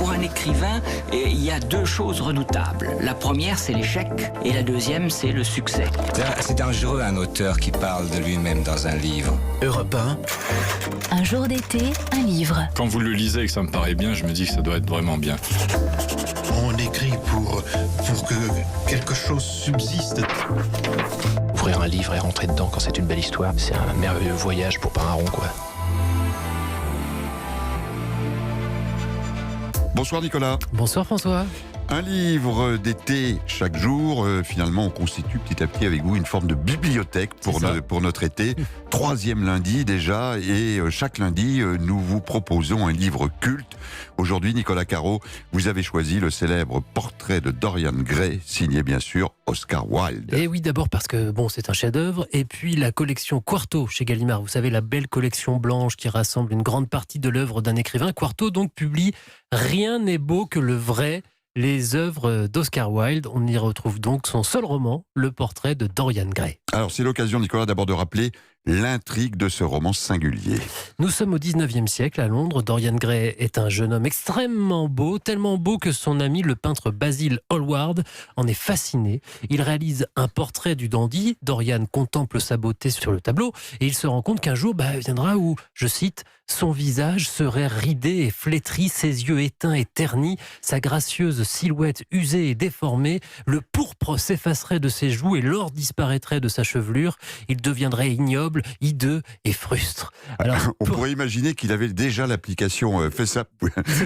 Pour un écrivain, il y a deux choses redoutables. La première, c'est l'échec, et la deuxième, c'est le succès. C'est dangereux un auteur qui parle de lui-même dans un livre. Europe 1. Un jour d'été, un livre. Quand vous le lisez et que ça me paraît bien, je me dis que ça doit être vraiment bien. On écrit pour que quelque chose subsiste. Ouvrir un livre et rentrer dedans quand c'est une belle histoire, c'est un merveilleux voyage pour pas un rond, quoi. Bonsoir Nicolas. Bonsoir François. Un livre d'été chaque jour. Finalement, on constitue petit à petit avec vous une forme de bibliothèque pour notre été. 3e lundi déjà, et chaque lundi, nous vous proposons un livre culte. Aujourd'hui, Nicolas Caro, vous avez choisi le célèbre Portrait de Dorian Gray, signé bien sûr Oscar Wilde. Et oui, d'abord parce que c'est un chef-d'œuvre, et puis la collection Quarto chez Gallimard. Vous savez, la belle collection blanche qui rassemble une grande partie de l'œuvre d'un écrivain. Quarto donc publie Rien n'est beau que le vrai. Les œuvres d'Oscar Wilde. On y retrouve donc son seul roman, Le Portrait de Dorian Gray. Alors c'est l'occasion, Nicolas, d'abord de rappeler l'intrigue de ce roman singulier. Nous sommes au 19e siècle à Londres. Dorian Gray est un jeune homme extrêmement beau, tellement beau que son ami le peintre Basil Hallward en est fasciné. Il réalise un portrait du dandy. Dorian contemple sa beauté sur le tableau et il se rend compte qu'un jour viendra où, je cite, son visage serait ridé et flétri, ses yeux éteints et ternis, sa gracieuse silhouette usée et déformée, le pourpre s'effacerait de ses joues et l'or disparaîtrait de sa chevelure. Il deviendrait ignoble, hideux et frustre. Alors, on pourrait imaginer qu'il avait déjà l'application FaceApp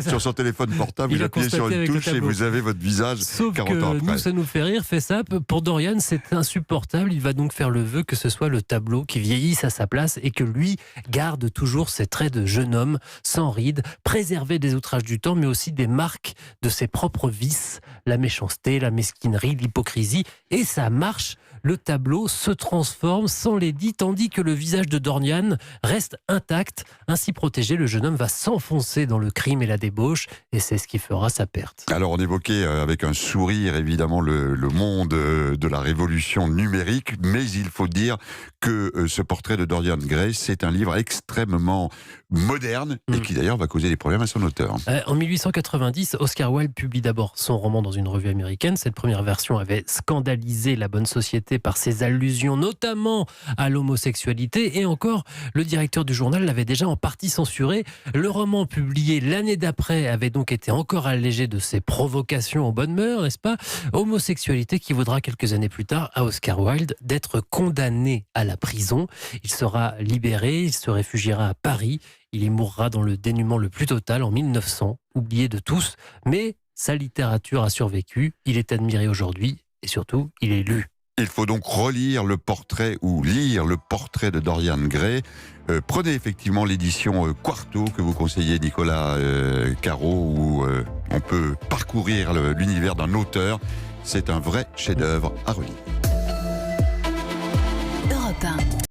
sur son téléphone portable. Vous appuyez sur une touche et vous avez votre visage. Sauf 40 ans que après. nous, ça nous fait rire. FaceApp, pour Dorian, c'est insupportable. Il va donc faire le vœu que ce soit le tableau qui vieillisse à sa place et que lui garde toujours ses traits de jeune homme, sans rides, préservé des outrages du temps, mais aussi des marques de ses propres vices, la méchanceté, la mesquinerie, l'hypocrisie. Et ça marche. Le tableau se transforme sans l'édit, tandis que le visage de Dorian reste intact. Ainsi protégé, le jeune homme va s'enfoncer dans le crime et la débauche, et c'est ce qui fera sa perte. Alors on évoquait avec un sourire évidemment le monde de la révolution numérique, mais il faut dire que ce portrait de Dorian Gray, c'est un livre extrêmement moderne et qui d'ailleurs va causer des problèmes à son auteur. En 1890, Oscar Wilde publie d'abord son roman dans une revue américaine. Cette première version avait scandalisé la bonne société par ses allusions notamment à l'homosexualité, et encore le directeur du journal l'avait déjà en partie censuré. Le roman publié l'année d'après avait donc été encore allégé de ses provocations aux bonnes mœurs, n'est-ce pas? Homosexualité qui vaudra quelques années plus tard à Oscar Wilde d'être condamné à la prison. Il sera libéré, il se réfugiera à Paris. Il y mourra dans le dénuement le plus total en 1900, oublié de tous, mais sa littérature a survécu, il est admiré aujourd'hui et surtout, il est lu. Il faut donc relire le portrait ou lire le portrait de Dorian Gray. Prenez effectivement l'édition Quarto que vous conseillez, Nicolas Caro, où on peut parcourir l'univers d'un auteur. C'est un vrai chef-d'œuvre à relire. Europe 1.